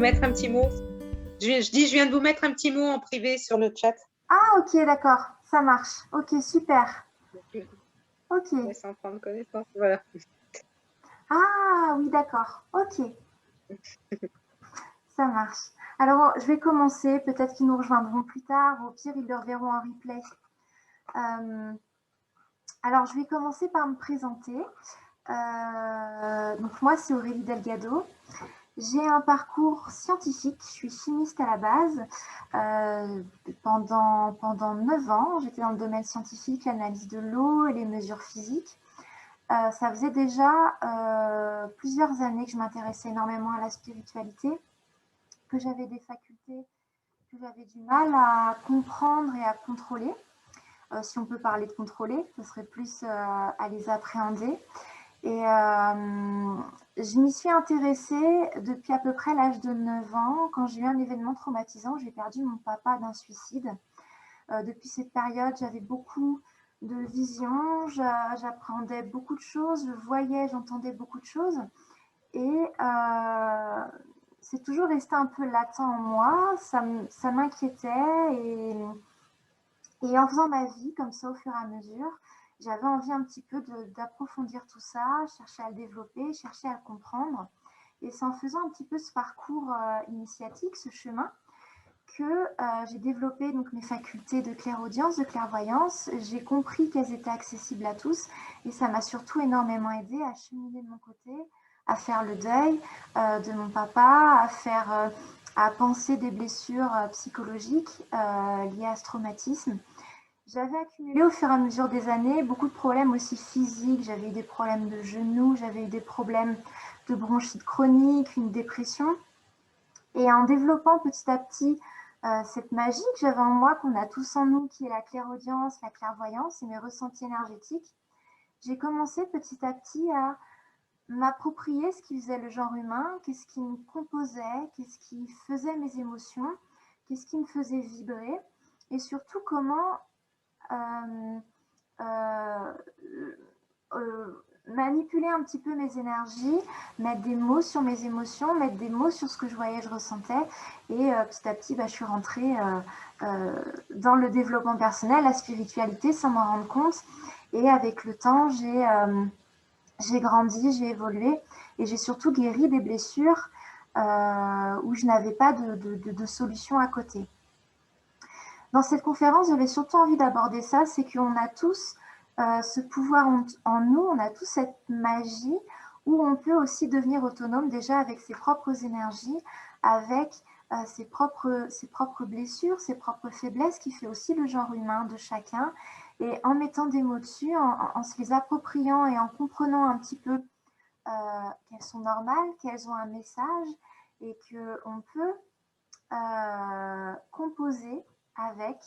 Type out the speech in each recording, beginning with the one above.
mettre un petit mot. Je viens de vous mettre un petit mot en privé sur le chat. Ah, ok, d'accord, ça marche. Ok, super. Ok. Laisse en prendre connaissance, voilà. Ah, oui, d'accord. Ok, ça marche. Alors, je vais commencer. Peut-être qu'ils nous rejoindront plus tard. Au pire, ils le reverront en replay. Alors, je vais commencer par me présenter. Donc, moi, c'est Aurélie Delgado. J'ai un parcours scientifique, je suis chimiste à la base. Pendant 9 ans, j'étais dans le domaine scientifique, l'analyse de l'eau et les mesures physiques. Ça faisait déjà plusieurs années que je m'intéressais énormément à la spiritualité, que j'avais des facultés que j'avais du mal à comprendre et à contrôler. Si on peut parler de contrôler, ce serait plus à les appréhender. Et je m'y suis intéressée depuis à peu près l'âge de 9 ans, quand j'ai eu un événement traumatisant. J'ai perdu mon papa d'un suicide. Depuis cette période, j'avais beaucoup de visions, j'appréhendais beaucoup de choses, je voyais, j'entendais beaucoup de choses. Et c'est toujours resté un peu latent en moi, ça m'inquiétait. Et en faisant ma vie comme ça au fur et à mesure, j'avais envie un petit peu d'approfondir tout ça, chercher à le développer, chercher à le comprendre. Et c'est en faisant un petit peu ce parcours initiatique, ce chemin, que j'ai développé donc mes facultés de clairaudience, de clairvoyance. J'ai compris qu'elles étaient accessibles à tous et ça m'a surtout énormément aidé à cheminer de mon côté, à faire le deuil de mon papa, à penser des blessures psychologiques liées à ce traumatisme. J'avais accumulé au fur et à mesure des années beaucoup de problèmes aussi physiques. J'avais eu des problèmes de genoux, j'avais eu des problèmes de bronchite chronique, une dépression. Et en développant petit à petit cette magie que j'avais en moi, qu'on a tous en nous, qui est la clairaudience, la clairvoyance et mes ressentis énergétiques, j'ai commencé petit à petit à m'approprier ce qui faisait le genre humain, qu'est-ce qui me composait, qu'est-ce qui faisait mes émotions, qu'est-ce qui me faisait vibrer, et surtout comment euh, manipuler un petit peu mes énergies, mettre des mots sur mes émotions, mettre des mots sur ce que je voyais, je ressentais. Et petit à petit, je suis rentrée dans le développement personnel, la spiritualité, sans m'en rendre compte. Et avec le temps, j'ai grandi, j'ai évolué et j'ai surtout guéri des blessures où je n'avais pas de solution à côté. Dans cette conférence, j'avais surtout envie d'aborder ça, c'est qu'on a tous ce pouvoir en nous, on a tous cette magie où on peut aussi devenir autonome déjà avec ses propres énergies, avec ses propres blessures, ses propres faiblesses, qui fait aussi le genre humain de chacun. Et en mettant des mots dessus, en se les appropriant et en comprenant un petit peu qu'elles sont normales, qu'elles ont un message et qu'on peut composer avec.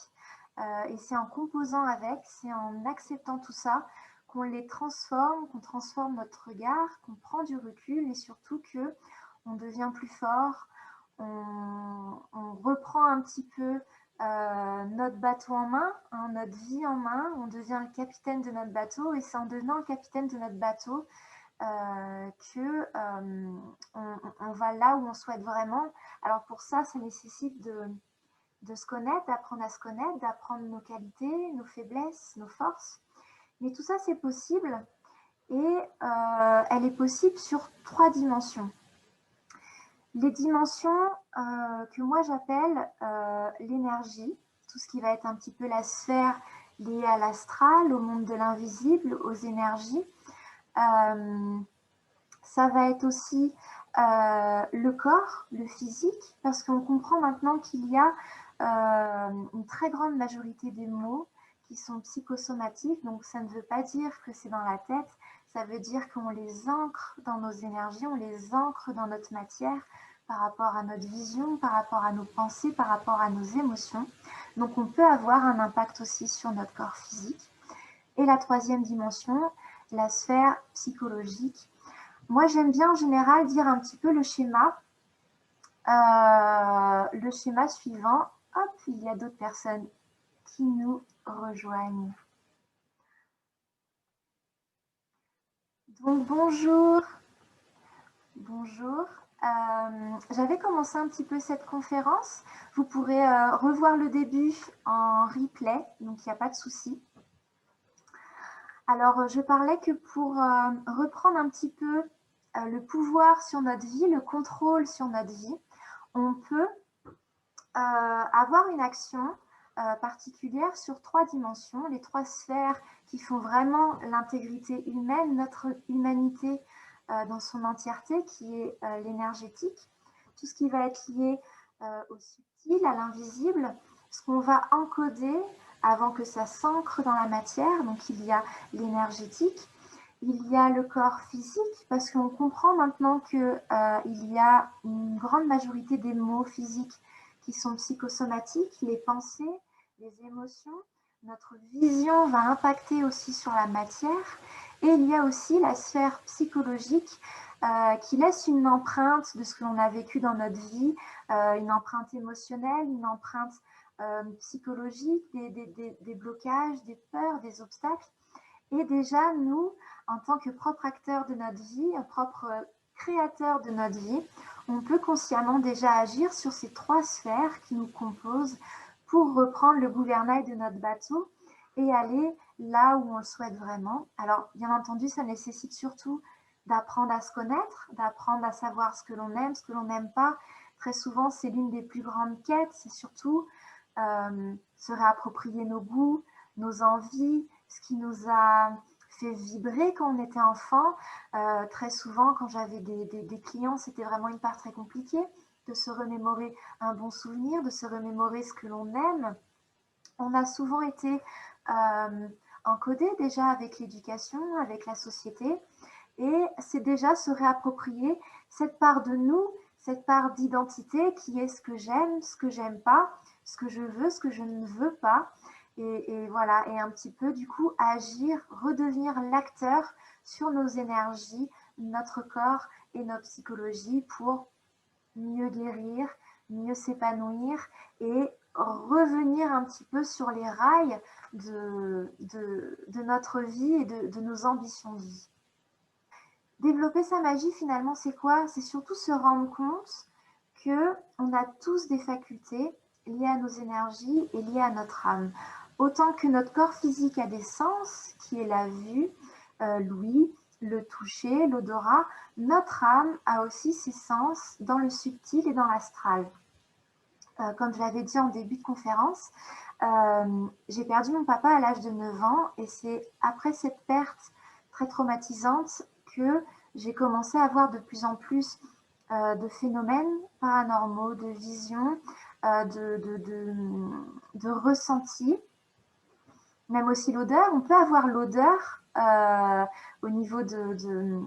Et c'est en composant avec, c'est en acceptant tout ça qu'on les transforme, qu'on transforme notre regard, qu'on prend du recul et surtout que on devient plus fort, on reprend un petit peu notre bateau en main, hein, notre vie en main, on devient le capitaine de notre bateau et c'est en devenant le capitaine de notre bateau on va là où on souhaite vraiment. Alors pour ça, ça nécessite de se connaître, d'apprendre à se connaître, d'apprendre nos qualités, nos faiblesses, nos forces. Mais tout ça, c'est possible et elle est possible sur 3 dimensions. Les dimensions que moi j'appelle l'énergie, tout ce qui va être un petit peu la sphère liée à l'astral, au monde de l'invisible, aux énergies. Ça va être aussi le corps, le physique, parce qu'on comprend maintenant qu'il y a une très grande majorité des maux qui sont psychosomatiques. Donc ça ne veut pas dire que c'est dans la tête, ça veut dire qu'on les ancre dans nos énergies, on les ancre dans notre matière par rapport à notre vision, par rapport à nos pensées, par rapport à nos émotions. Donc on peut avoir un impact aussi sur notre corps physique. Et la 3e dimension, la sphère psychologique. Moi, j'aime bien en général dire un petit peu le schéma. Le schéma suivant. Hop, il y a d'autres personnes qui nous rejoignent. Donc, bonjour. Bonjour. J'avais commencé un petit peu cette conférence. Vous pourrez revoir le début en replay, donc il n'y a pas de souci. Alors, je parlais que pour reprendre un petit peu le pouvoir sur notre vie, le contrôle sur notre vie, on peut avoir une action particulière sur 3 dimensions, les 3 sphères qui font vraiment l'intégrité humaine, notre humanité dans son entièreté, qui est l'énergétique, tout ce qui va être lié au subtil, à l'invisible, ce qu'on va encoder avant que ça s'ancre dans la matière. Donc il y a l'énergétique, il y a le corps physique, parce qu'on comprend maintenant qu'il y a une grande majorité des maux physiques qui sont psychosomatiques, les pensées, les émotions. Notre vision va impacter aussi sur la matière. Et il y a aussi la sphère psychologique qui laisse une empreinte de ce que l'on a vécu dans notre vie, une empreinte émotionnelle, une empreinte psychologique, des blocages, des peurs, des obstacles. Et déjà, nous, en tant que propre acteur de notre vie, propre créateur de notre vie, on peut consciemment déjà agir sur ces 3 sphères qui nous composent pour reprendre le gouvernail de notre bateau et aller là où on le souhaite vraiment. Alors, bien entendu, ça nécessite surtout d'apprendre à se connaître, d'apprendre à savoir ce que l'on aime, ce que l'on n'aime pas. Très souvent, c'est l'une des plus grandes quêtes, c'est surtout se réapproprier nos goûts, nos envies, ce qui nous a fait vibrer quand on était enfant. Très souvent, quand j'avais des clients, c'était vraiment une part très compliquée de se remémorer un bon souvenir, de se remémorer ce que l'on aime. On a souvent été encodé déjà avec l'éducation, avec la société, et c'est déjà se réapproprier cette part de nous, cette part d'identité qui est ce que j'aime pas, ce que je veux, ce que je ne veux pas. Et voilà, et un petit peu du coup agir, redevenir l'acteur sur nos énergies, notre corps et notre psychologie pour mieux guérir, mieux s'épanouir et revenir un petit peu sur les rails de notre vie et de nos ambitions de vie. Développer sa magie, finalement, c'est quoi? C'est surtout se rendre compte qu'on a tous des facultés liées à nos énergies et liées à notre âme. Autant que notre corps physique a des sens, qui est la vue, l'ouïe, le toucher, l'odorat, notre âme a aussi ses sens dans le subtil et dans l'astral. Comme je l'avais dit en début de conférence, j'ai perdu mon papa à l'âge de 9 ans et c'est après cette perte très traumatisante que j'ai commencé à avoir de plus en plus de phénomènes paranormaux, de visions, de ressentis, même aussi l'odeur. On peut avoir l'odeur au niveau de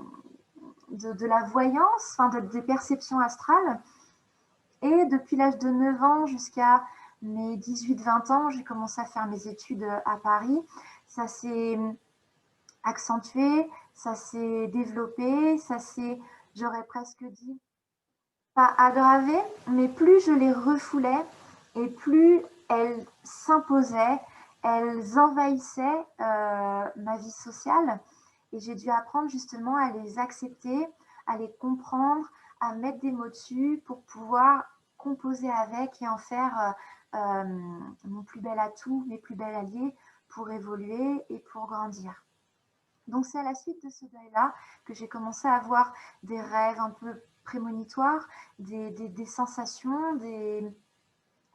la voyance, enfin des perceptions astrales. Et depuis l'âge de 9 ans jusqu'à mes 18-20 ans, j'ai commencé à faire mes études à Paris. Ça s'est accentué, ça s'est développé, ça s'est, j'aurais presque dit, pas aggravé, mais plus je les refoulais et plus elles s'imposaient, elles envahissaient ma vie sociale. Et j'ai dû apprendre justement à les accepter, à les comprendre, à mettre des mots dessus pour pouvoir composer avec et en faire mon plus bel atout, mes plus belles alliés pour évoluer et pour grandir. Donc c'est à la suite de ce deuil-là que j'ai commencé à avoir des rêves un peu prémonitoires, des sensations, des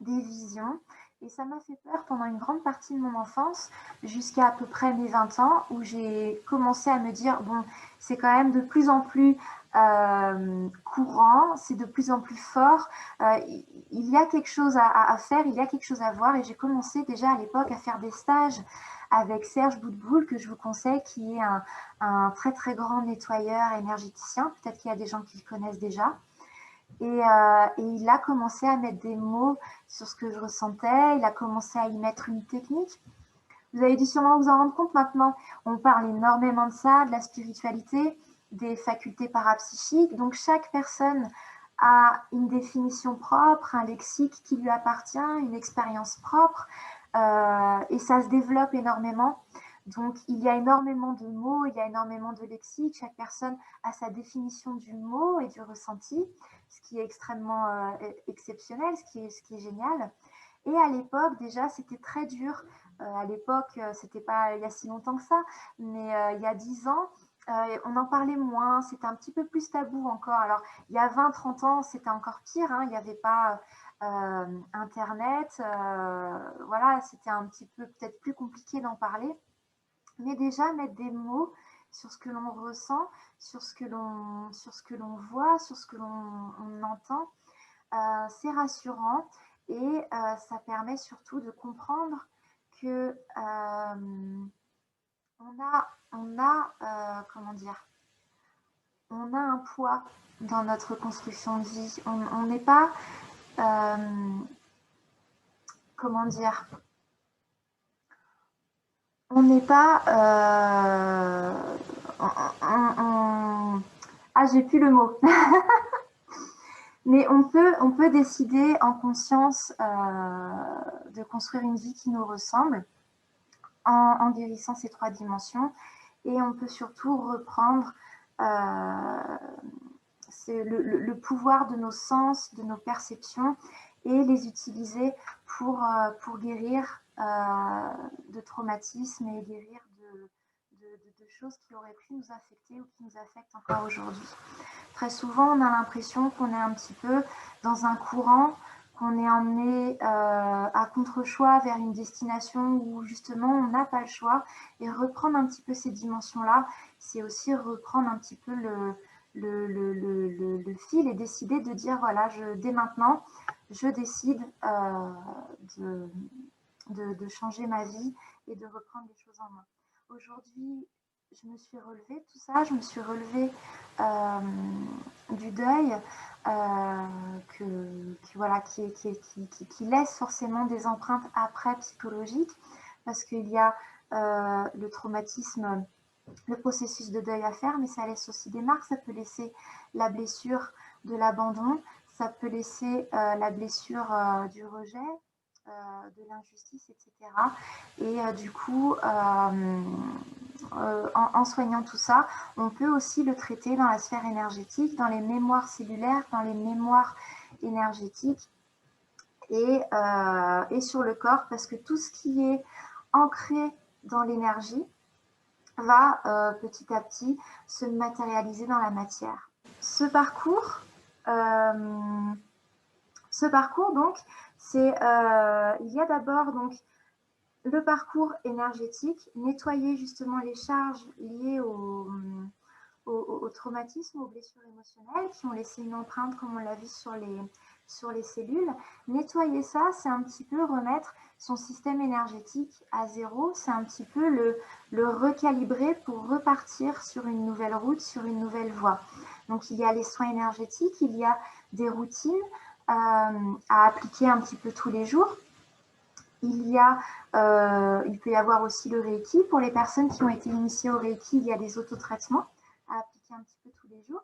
visions. Et ça m'a fait peur pendant une grande partie de mon enfance, jusqu'à peu près mes 20 ans, où j'ai commencé à me dire, bon, c'est quand même de plus en plus courant, c'est de plus en plus fort, il y a quelque chose à faire, il y a quelque chose à voir. Et j'ai commencé déjà à l'époque à faire des stages avec Serge Boutboul, que je vous conseille, qui est un très très grand nettoyeur énergéticien. Peut-être qu'il y a des gens qui le connaissent déjà. Et il a commencé à mettre des mots sur ce que je ressentais, il a commencé à y mettre une technique. Vous avez dû sûrement vous en rendre compte maintenant. On parle énormément de ça, de la spiritualité, des facultés parapsychiques. Donc chaque personne a une définition propre, un lexique qui lui appartient, une expérience propre. Et ça se développe énormément. Donc, il y a énormément de mots, il y a énormément de lexique. Chaque personne a sa définition du mot et du ressenti, ce qui est extrêmement exceptionnel, ce qui est génial. Et à l'époque, déjà, c'était très dur. À l'époque, c'était pas il y a si longtemps que ça, mais il y a 10 ans, on en parlait moins, c'était un petit peu plus tabou encore. Alors, il y a 20-30 ans, c'était encore pire, hein, il n'y avait pas Internet, voilà, c'était un petit peu peut-être plus compliqué d'en parler. Mais déjà, mettre des mots sur ce que l'on ressent, sur ce que l'on voit, sur ce que l'on entend, c'est rassurant et ça permet surtout de comprendre que comment dire, on a un poids dans notre construction de vie. On n'est pas, comment dire, on n'est pas, ah, j'ai plus le mot. Mais on peut décider en conscience de construire une vie qui nous ressemble en guérissant ces 3 dimensions. Et on peut surtout reprendre le pouvoir de nos sens, de nos perceptions et les utiliser pour guérir de traumatismes et guérir de choses qui auraient pu nous affecter ou qui nous affectent encore aujourd'hui. Très souvent, on a l'impression qu'on est un petit peu dans un courant, qu'on est emmené à contre-choix vers une destination où justement on n'a pas le choix. Et reprendre un petit peu ces dimensions-là, c'est aussi reprendre un petit peu le fil et décider de dire voilà, dès maintenant, je décide de changer ma vie et de reprendre les choses en main. Aujourd'hui, je me suis relevée de tout ça, je me suis relevée du deuil qui laisse forcément des empreintes après psychologiques parce qu'il y a le traumatisme, le processus de deuil à faire, mais ça laisse aussi des marques. Ça peut laisser la blessure de l'abandon, ça peut laisser la blessure du rejet, de l'injustice, etc. Et du coup, en soignant tout ça, on peut aussi le traiter dans la sphère énergétique, dans les mémoires cellulaires, dans les mémoires énergétiques et sur le corps, parce que tout ce qui est ancré dans l'énergie va petit à petit se matérialiser dans la matière. Ce parcours, donc, il y a d'abord donc le parcours énergétique, nettoyer justement les charges liées au traumatisme, aux blessures émotionnelles qui ont laissé une empreinte, comme on l'a vu sur les cellules. Nettoyer ça, c'est un petit peu remettre son système énergétique à zéro, c'est un petit peu le recalibrer pour repartir sur une nouvelle route, sur une nouvelle voie. Donc il y a les soins énergétiques, il y a des routines à appliquer un petit peu tous les jours. Il peut y avoir aussi le Reiki. Pour les personnes qui ont été initiées au Reiki, il y a des autotraitements à appliquer un petit peu tous les jours.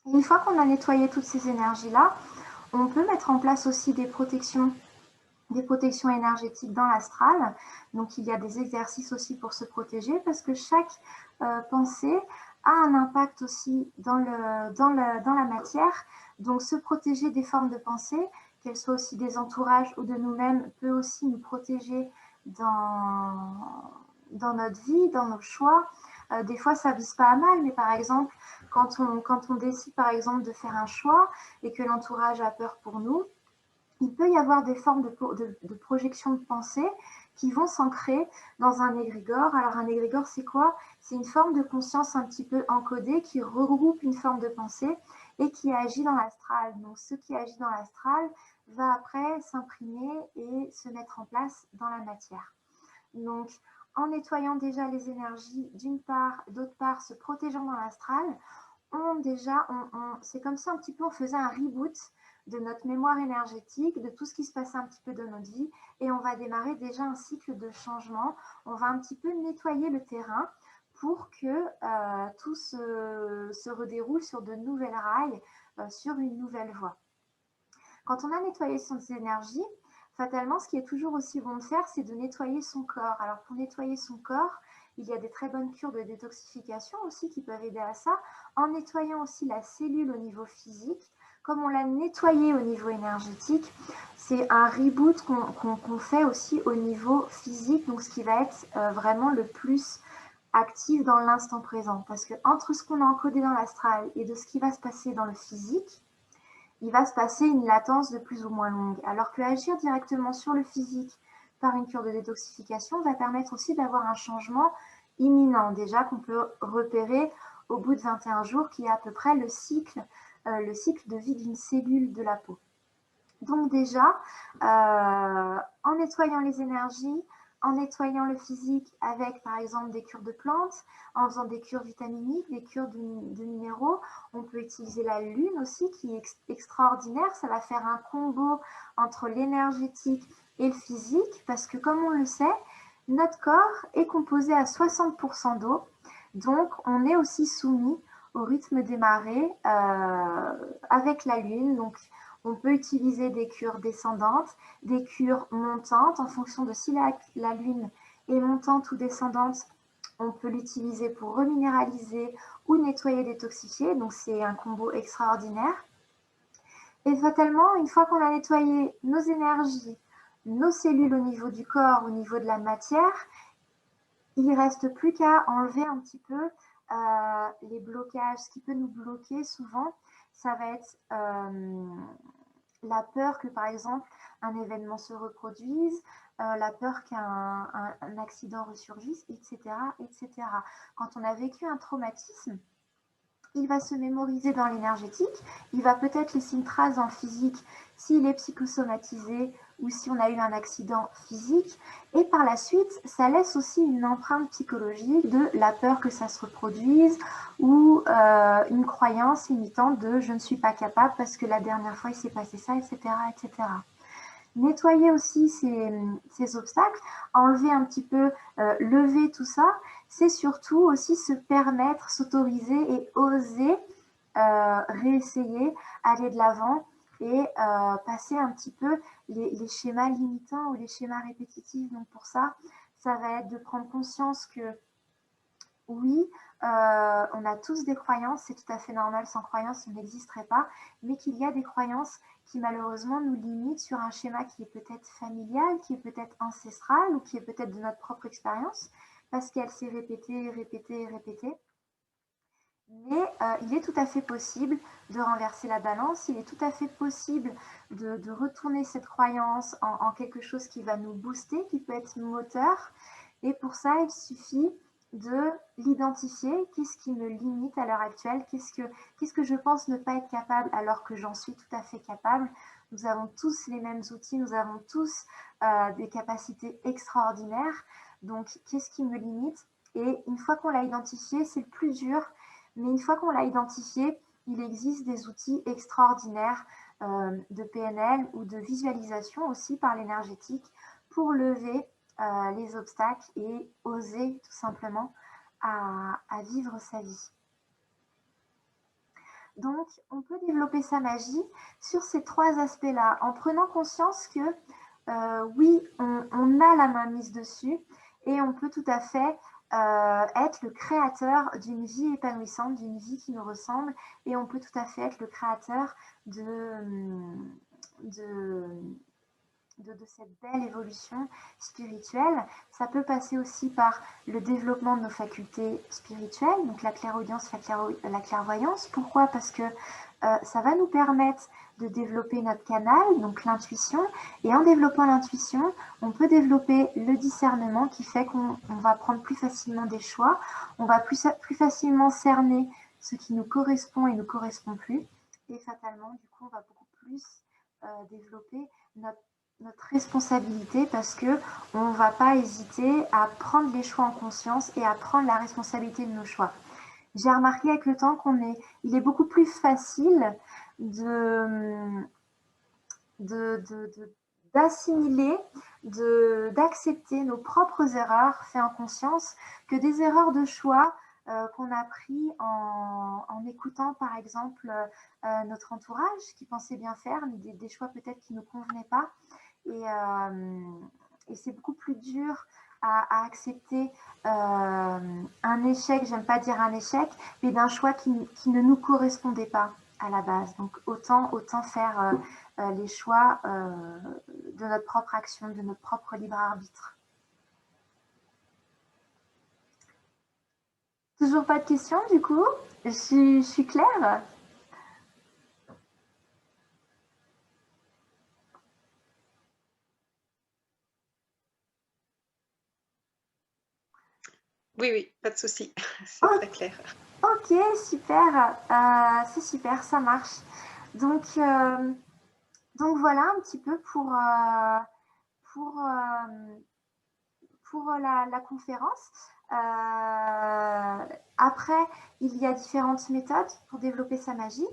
Et une fois qu'on a nettoyé toutes ces énergies-là, on peut mettre en place aussi des protections énergétiques dans l'astral. Donc, il y a des exercices aussi pour se protéger parce que chaque pensée a un impact aussi dans la matière. Donc, se protéger des formes de pensée, qu'elles soient aussi des entourages ou de nous-mêmes, peut aussi nous protéger dans notre vie, dans nos choix. Des fois, ça ne vise pas à mal, mais par exemple, quand on décide par exemple de faire un choix et que l'entourage a peur pour nous, il peut y avoir des formes de projection de pensée qui vont s'ancrer dans un égrégore. Alors un égrégore, c'est quoi? C'est une forme de conscience un petit peu encodée qui regroupe une forme de pensée et qui agit dans l'astral. Donc ce qui agit dans l'astral va après s'imprimer et se mettre en place dans la matière. Donc en nettoyant déjà les énergies d'une part, d'autre part se protégeant dans l'astral, c'est comme si un petit peu on faisait un reboot de notre mémoire énergétique, de tout ce qui se passait un petit peu dans notre vie, et on va démarrer déjà un cycle de changement. On va un petit peu nettoyer le terrain pour que tout se redéroule sur de nouvelles rails, sur une nouvelle voie. Quand on a nettoyé ces énergies, Fatalement, ce qui est toujours aussi bon de faire, c'est de nettoyer son corps. Alors, pour nettoyer son corps, il y a des très bonnes cures de détoxification aussi qui peuvent aider à ça, en nettoyant aussi la cellule au niveau physique. Comme on l'a nettoyé au niveau énergétique, c'est un reboot qu'on fait aussi au niveau physique, donc ce qui va être vraiment le plus actif dans l'instant présent. Parce que entre ce qu'on a encodé dans l'astral et de ce qui va se passer dans le physique, il va se passer une latence de plus ou moins longue. Alors que agir directement sur le physique par une cure de détoxification va permettre aussi d'avoir un changement imminent, déjà qu'on peut repérer au bout de 21 jours, qui est à peu près le cycle de vie d'une cellule de la peau. Donc déjà, en nettoyant les énergies, en nettoyant le physique avec, par exemple, des cures de plantes, en faisant des cures vitaminiques, des cures de minéraux, on peut utiliser la lune aussi, qui est extraordinaire. Ça va faire un combo entre l'énergétique et le physique, parce que comme on le sait, notre corps est composé à 60% d'eau, donc on est aussi soumis au rythme des marées avec la lune. Donc, on peut utiliser des cures descendantes, des cures montantes en fonction de si la lune est montante ou descendante. On peut l'utiliser pour reminéraliser ou nettoyer, détoxifier. Donc, c'est un combo extraordinaire. Et fatalement, une fois qu'on a nettoyé nos énergies, nos cellules au niveau du corps, au niveau de la matière, il ne reste plus qu'à enlever un petit peu les blocages. Ce qui peut nous bloquer souvent, ça va être la peur que, par exemple, un événement se reproduise, la peur qu'un accident ressurgisse, etc., etc. Quand on a vécu un traumatisme, il va se mémoriser dans l'énergétique, il va peut-être laisser une trace dans le physique s'il est psychosomatisé ou si on a eu un accident physique. Et par la suite, ça laisse aussi une empreinte psychologique de la peur que ça se reproduise ou une croyance limitante de je ne suis pas capable parce que la dernière fois il s'est passé ça, etc., etc. Nettoyer aussi ces obstacles, enlever un petit peu, lever tout ça, c'est surtout aussi se permettre, s'autoriser et oser réessayer, aller de l'avant et passer un petit peu les schémas limitants ou les schémas répétitifs. Donc pour ça, ça va être de prendre conscience que oui, on a tous des croyances, c'est tout à fait normal, sans croyances, on n'existerait pas, mais qu'il y a des croyances qui malheureusement nous limitent sur un schéma qui est peut-être familial, qui est peut-être ancestral ou qui est peut-être de notre propre expérience, parce qu'elle s'est répétée, répétée, répétée. Mais il est tout à fait possible de renverser la balance, il est tout à fait possible de retourner cette croyance en quelque chose qui va nous booster, qui peut être moteur. Et pour ça, il suffit de l'identifier. Qu'est-ce qui me limite à l'heure actuelle? Qu'est-ce que je pense ne pas être capable alors que j'en suis tout à fait capable? Nous avons tous les mêmes outils, nous avons tous des capacités extraordinaires. Donc, qu'est-ce qui me limite? Et une fois qu'on l'a identifié, c'est le plus dur. Mais une fois qu'on l'a identifié, il existe des outils extraordinaires de PNL ou de visualisation aussi par l'énergétique pour lever les obstacles et oser tout simplement à vivre sa vie. Donc, on peut développer sa magie sur ces trois aspects-là, en prenant conscience que oui, on a la main mise dessus et on peut tout à fait être le créateur d'une vie épanouissante, d'une vie qui nous ressemble, et on peut tout à fait être le créateur de cette belle évolution spirituelle. Ça peut passer aussi par le développement de nos facultés spirituelles, donc la clairaudience, la clairvoyance. Pourquoi? Parce que ça va nous permettre de développer notre canal, donc l'intuition. Et en développant l'intuition, on peut développer le discernement qui fait qu'on va prendre plus facilement des choix, on va plus facilement cerner ce qui nous correspond et ne correspond plus. Et fatalement, du coup, on va beaucoup plus développer notre responsabilité parce que on ne va pas hésiter à prendre les choix en conscience et à prendre la responsabilité de nos choix. J'ai remarqué avec le temps il est beaucoup plus facile d'assimiler, d'accepter nos propres erreurs faites en conscience que des erreurs de choix qu'on a pris en écoutant par exemple notre entourage qui pensait bien faire, mais des choix peut-être qui ne nous convenaient pas. Et c'est beaucoup plus dur à accepter un échec, j'aime pas dire un échec, mais d'un choix qui ne nous correspondait pas à la base. Donc autant faire les choix de notre propre action, de notre propre libre arbitre. Toujours pas de questions du coup? Je suis claire? Oui, oui, pas de souci. C'est très clair. Ok, super. C'est super, ça marche. Donc voilà un petit peu pour la conférence. Après, il y a différentes méthodes pour développer sa magie.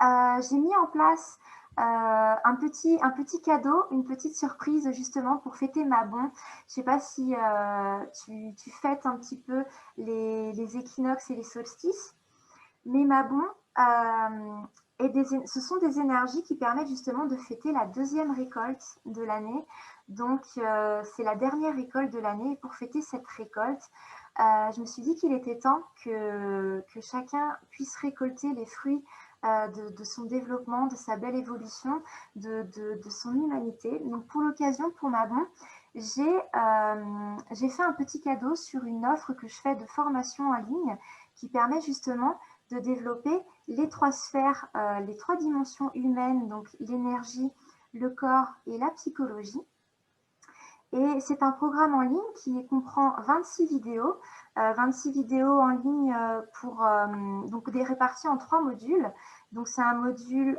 J'ai mis en place un petit cadeau, une petite surprise justement pour fêter ma bon. Je ne sais pas si tu fêtes un petit peu les équinoxes et les solstices, mais ma bon, ce sont des énergies qui permettent justement de fêter la deuxième récolte de l'année. Donc, c'est la dernière récolte de l'année. Et pour fêter cette récolte, je me suis dit qu'il était temps que chacun puisse récolter les fruits de son développement, de sa belle évolution, de son humanité. Donc, pour l'occasion, pour ma bon, j'ai fait un petit cadeau sur une offre que je fais de formation en ligne qui permet justement de développer les trois sphères, les trois dimensions humaines, donc l'énergie, le corps et la psychologie. Et c'est un programme en ligne qui comprend 26 vidéos, 26 vidéos en ligne donc réparties en 3 modules. Donc c'est un module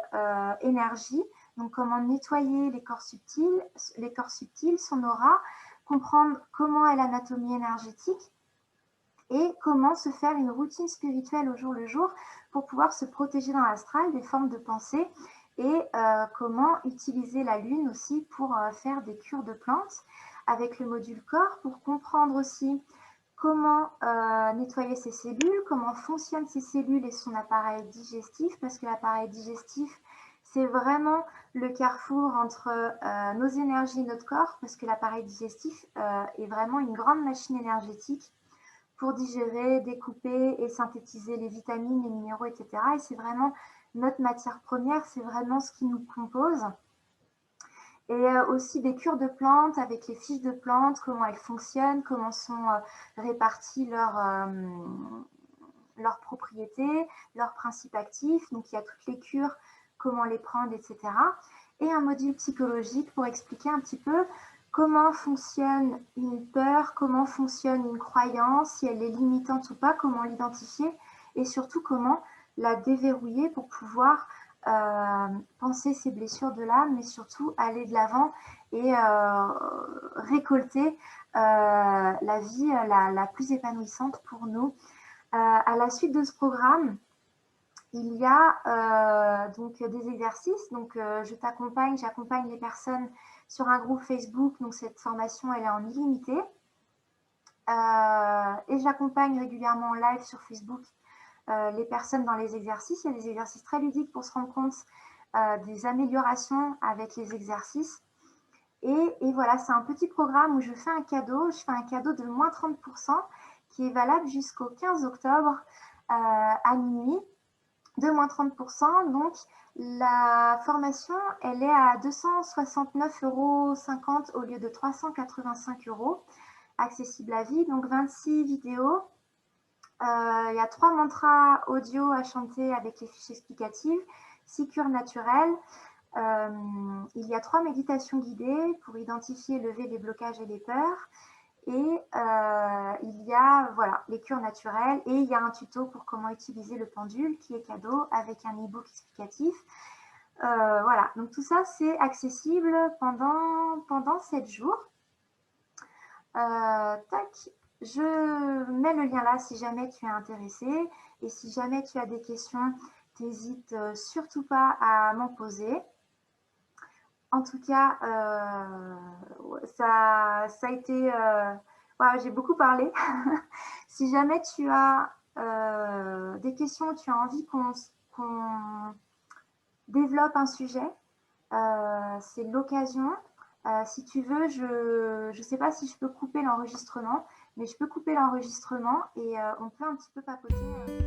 énergie, donc comment nettoyer les corps subtils, son aura, comprendre comment est l'anatomie énergétique et comment se faire une routine spirituelle au jour le jour pour pouvoir se protéger dans l'astral des formes de pensée et comment utiliser la lune aussi pour faire des cures de plantes avec le module corps pour comprendre aussi comment nettoyer ses cellules, comment fonctionnent ses cellules et son appareil digestif, parce que l'appareil digestif, c'est vraiment le carrefour entre nos énergies et notre corps, parce que l'appareil digestif est vraiment une grande machine énergétique pour digérer, découper et synthétiser les vitamines, les minéraux, etc. Et c'est vraiment notre matière première, c'est vraiment ce qui nous compose. Et aussi des cures de plantes avec les fiches de plantes, comment elles fonctionnent, comment sont réparties leurs propriétés, leurs principes actifs. Donc il y a toutes les cures, comment les prendre, etc. Et un module psychologique pour expliquer un petit peu comment fonctionne une peur, comment fonctionne une croyance, si elle est limitante ou pas, comment l'identifier et surtout comment la déverrouiller pour pouvoir penser ses blessures de l'âme, mais surtout aller de l'avant et récolter la vie la plus épanouissante pour nous. À la suite de ce programme, il y a donc des exercices. Donc, j'accompagne les personnes sur un groupe Facebook. Donc, cette formation, elle est en illimité. Et j'accompagne régulièrement en live sur Facebook les personnes dans les exercices. Il y a des exercices très ludiques pour se rendre compte des améliorations avec les exercices. Et voilà, c'est un petit programme où je fais un cadeau. Je fais un cadeau de moins 30% qui est valable jusqu'au 15 octobre à minuit. De moins 30%. Donc, la formation, elle est à 269,50 € au lieu de 385 €, accessible à vie. Donc, 26 vidéos. Il y a 3 mantras audio à chanter avec les fiches explicatives, 6 cures naturelles. Il y a 3 méditations guidées pour identifier et lever les blocages et les peurs. Et il y a les cures naturelles et il y a un tuto pour comment utiliser le pendule qui est cadeau avec un e-book explicatif. Voilà, donc tout ça c'est accessible pendant 7 jours. Tac, je mets le lien là si jamais tu es intéressé et si jamais tu as des questions, n'hésite surtout pas à m'en poser. En tout cas, ça a été... j'ai beaucoup parlé. Si jamais tu as des questions, tu as envie qu'on développe un sujet, C'est l'occasion. Si tu veux, je ne sais pas si je peux couper l'enregistrement, mais je peux couper l'enregistrement et on peut un petit peu papoter.